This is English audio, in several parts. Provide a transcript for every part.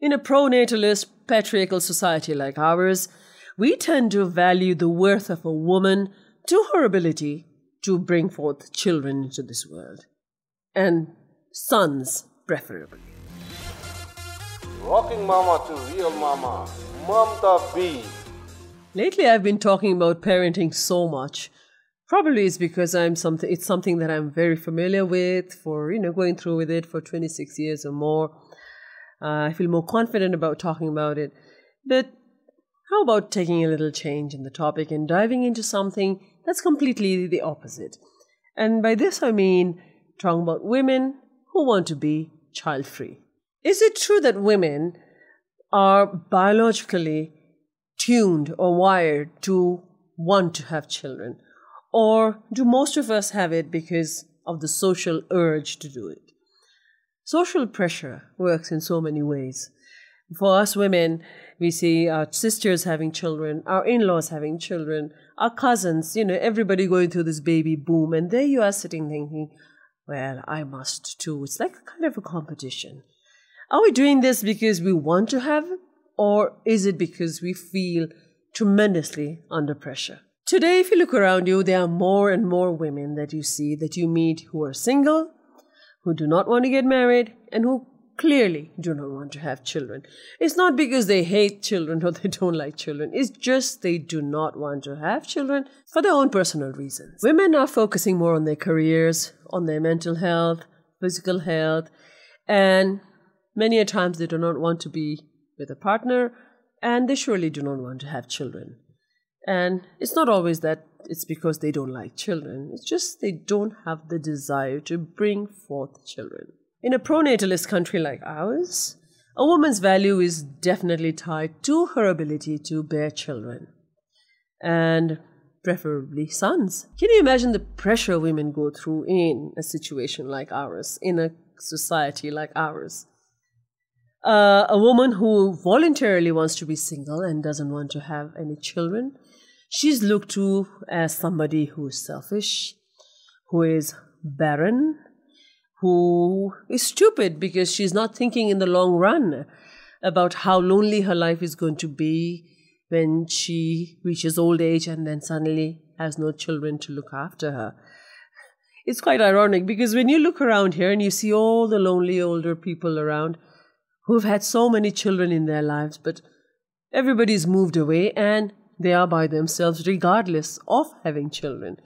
In a pronatalist, patriarchal society like ours, we tend to value the worth of a woman to her ability to bring forth children into this world. And sons, preferably. Rocking Mama to Real Mama, Mamta B. Lately, I've been talking about parenting so much. Probably it's because it's something that I'm very familiar with for, going through with it for 26 years or more. I feel more confident about talking about it. But how about taking a little change in the topic and diving into something that's completely the opposite? And by this I mean talking about women who want to be child-free. Is it true that women are biologically tuned or wired to want to have children? Or do most of us have it because of the social urge to do it? Social pressure works in so many ways. For us women, we see our sisters having children, our in-laws having children, our cousins, everybody going through this baby boom. And there you are sitting thinking, well, I must too. It's like kind of a competition. Are we doing this because we want to have, or is it because we feel tremendously under pressure? Today, if you look around you, there are more and more women that you see, that you meet, who are single, who do not want to get married, and who clearly do not want to have children. It's not because they hate children or they don't like children. It's just they do not want to have children for their own personal reasons. Women are focusing more on their careers, on their mental health, physical health, and many a times they do not want to be with a partner, and they surely do not want to have children. And it's not always that it's because they don't like children. It's just they don't have the desire to bring forth children. In a pronatalist country like ours, a woman's value is definitely tied to her ability to bear children, and preferably sons. Can you imagine the pressure women go through in a situation like ours, in a society like ours? A woman who voluntarily wants to be single and doesn't want to have any children, she's looked to as somebody who is selfish, who is barren, who is stupid because she's not thinking in the long run about how lonely her life is going to be when she reaches old age and then suddenly has no children to look after her. It's quite ironic because when you look around here and you see all the lonely older people around who've had so many children in their lives, but everybody's moved away and they are by themselves regardless of having children.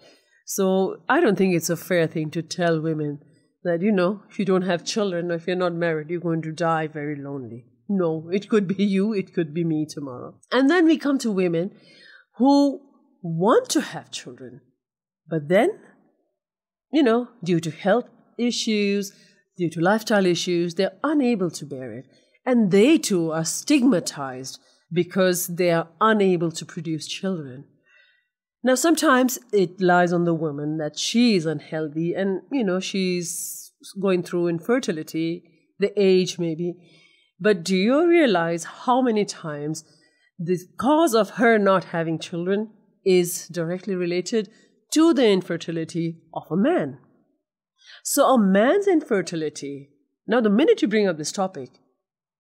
So I don't think it's a fair thing to tell women that, if you don't have children or if you're not married, you're going to die very lonely. No, it could be you, it could be me tomorrow. And then we come to women who want to have children, but then, due to health issues, due to lifestyle issues, they're unable to bear it. And they too are stigmatized because they are unable to produce children. Now, sometimes it lies on the woman that she is unhealthy and, she's going through infertility, the age maybe. But do you realize how many times the cause of her not having children is directly related to the infertility of a man? So a man's infertility, now the minute you bring up this topic,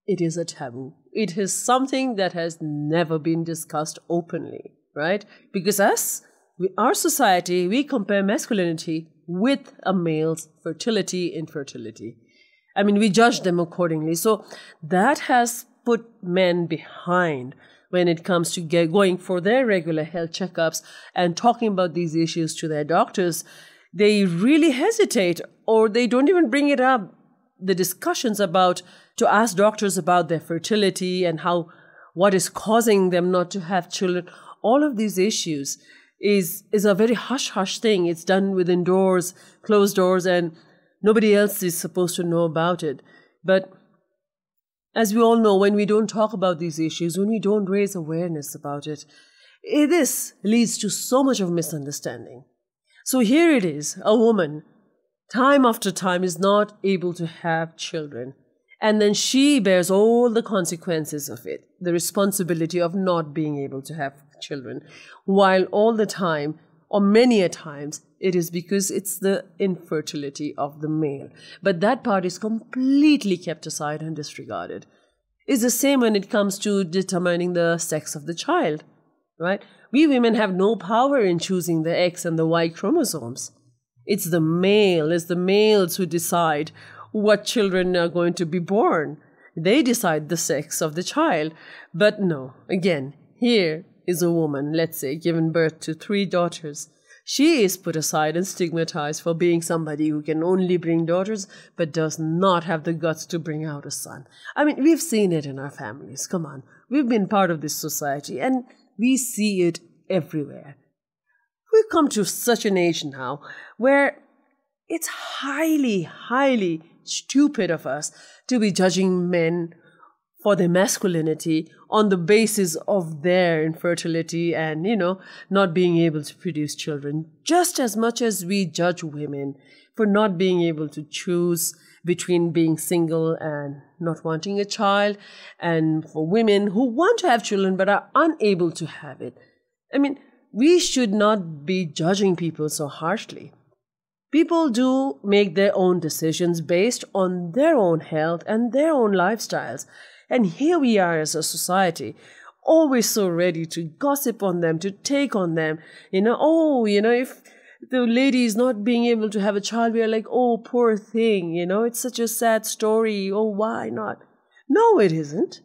it is a taboo. It is something that has never been discussed openly, right? Because our society, we compare masculinity with a male's fertility, infertility. I mean, we judge them accordingly. So that has put men behind when it comes to going for their regular health checkups and talking about these issues to their doctors. They really hesitate, or they don't even bring it up, the discussions to ask doctors about their fertility and what is causing them not to have children. All of these issues is a very hush-hush thing. It's done within doors, closed doors, and nobody else is supposed to know about it. But as we all know, when we don't talk about these issues, when we don't raise awareness about it, this leads to so much of misunderstanding. So here it is, a woman, time after time, is not able to have children. And then she bears all the consequences of it, the responsibility of not being able to have children, while all the time, or many a times, it is because it's the infertility of the male. But that part is completely kept aside and disregarded. It's the same when it comes to determining the sex of the child, right? We women have no power in choosing the X and the Y chromosomes. It's the males who decide what children are going to be born. They decide the sex of the child. But no, again, here is a woman, let's say, given birth to 3 daughters. She is put aside and stigmatized for being somebody who can only bring daughters but does not have the guts to bring out a son. I mean, we've seen it in our families. Come on. We've been part of this society and we see it everywhere. We've come to such an age now where it's highly, highly stupid of us to be judging men for their masculinity on the basis of their infertility and, not being able to produce children, just as much as we judge women for not being able to choose between being single and not wanting a child, and for women who want to have children but are unable to have it. I mean, we should not be judging people so harshly. People do make their own decisions based on their own health and their own lifestyles. And here we are as a society, always so ready to gossip on them, to take on them. If the lady is not being able to have a child, we are like, oh, poor thing, it's such a sad story. Oh, why not? No, it isn't.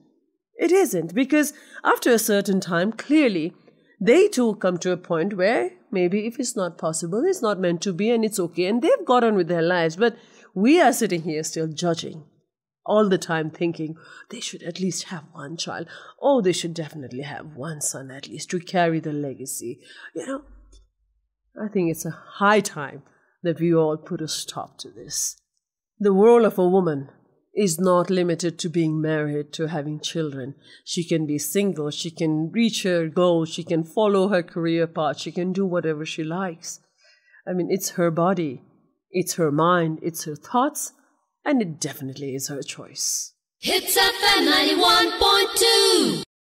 It isn't, because after a certain time, clearly, they too come to a point where maybe if it's not possible, it's not meant to be, and it's okay, and they've got on with their lives. But we are sitting here still judging all the time, thinking they should at least have one child. Oh, they should definitely have one son at least to carry the legacy. I think it's a high time that we all put a stop to this. The role of a woman is not limited to being married, to having children. She can be single, she can reach her goals, she can follow her career path, she can do whatever she likes. I mean, it's her body, it's her mind, it's her thoughts, and it definitely is her choice. Hits FM 91.2.